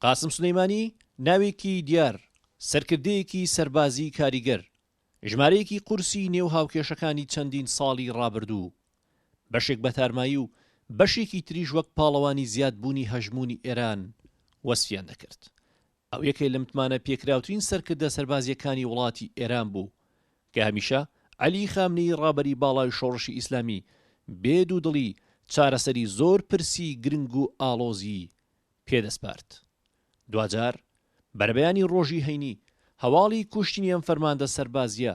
قاسم سلەیمانی ناوێکی دیار، سەرکردەیەکی سەربازی کاریگەر، ژمارەیەکی قورسی نێو هاوکێشەکانی چەندین ساڵی ڕابردوو، بەشێک بە تارمایی و بەشێکی تریش وەک پاڵەوانی زیادبوونی هەژمونی ئێران وەسفیان دەکرد. ئەو یەکەی لە متمانە پێکراوترین سەرکردە سەربازیەکانی وڵاتی ئێران بوو کە هەمیشە عەلی خامنەی ڕابەری باڵای شۆڕشی ئیسلامی بێد و دڵی چارەسەری زۆر پرسی گرنگ و ئاڵۆزی پێدەسپارد. دوجار بەربەیانی ڕۆژی هەینی هەواڵی کوشتنی ئەم فەرماندە سەربازیە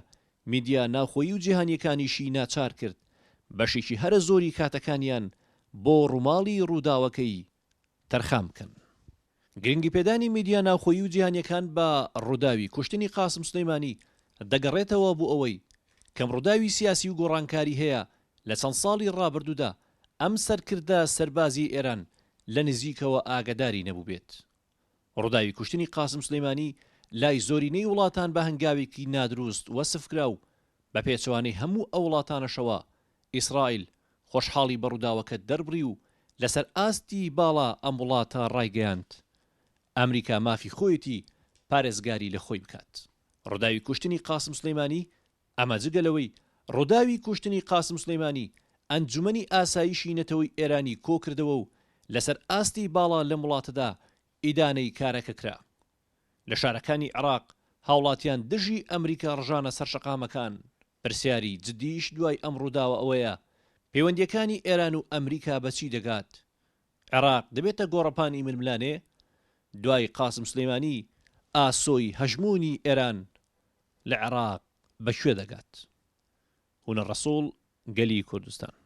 میدیا ناوخۆیی و جیهانیەکانیشی ناچار کرد بەشێکی هەرە زۆری کاتەکانیان بۆ ڕووماڵی ڕووداوەکەی تەرخام بکەن. گرنگی پێدانی میدیا ناوخۆیی و جیهانیەکان بە ڕووداوی کوشتنی قاسم سلەیمانی دەگەڕێتەوە بۆ ئەوەی کەم ڕووداوی سیاسی و گۆڕانکاری هەیە لە چەند ساڵی ڕابردوودا ئەم سەرکردە سەربازی ئێران لە نزیکەوە ئاگاداری نەبوو بێت. ڕووداوی کوشتنی قاسم سلەیمانی لای زۆرینەی وڵاتان بە هەنگاوێکی نادروست وەسفکرا و بە پێچەوانەی هەموو ئەو وڵاتانەشەوە ئیسرائیل خۆشحاڵی بە ڕووداوەکە دەربڕی و لەسەر ئاستی باڵا ئەم وڵاتە ڕایگەیاند ئەمریکا مافی خۆیەتی پارێزگاری لە خۆی بکات. ڕووداوی کوشتنی قاسم سلەیمانی ئەمە جگەلەوەی ڕووداوی کوشتنی قاسم سلەیمانی ئەنجومەنی ئاسایشی نەتەوەی ئێرانی کۆکردەوە و لەسەر ئاستی باڵا لەم وڵاتەدا ئیدانەی کارەکە کرا. لە شارەکانی عێراق هاوڵاتیان دژی ئەمریکا ڕژانە سەر شەقامەکان. پرسیاری جددیش دوای ئەم ڕووداوە ئەوەیە پەیوەندیەکانی ئێران و ئەمریکا بەچی دەگات؟ عێراق دەبێتە گۆڕەپانی ململانێ؟ دوای قاسم سلەیمانی ئاسۆی هەژمونی ئێران لە عێراق بەکوێ دەگات؟ هونەر ڕەسوڵ گەلی کوردستان.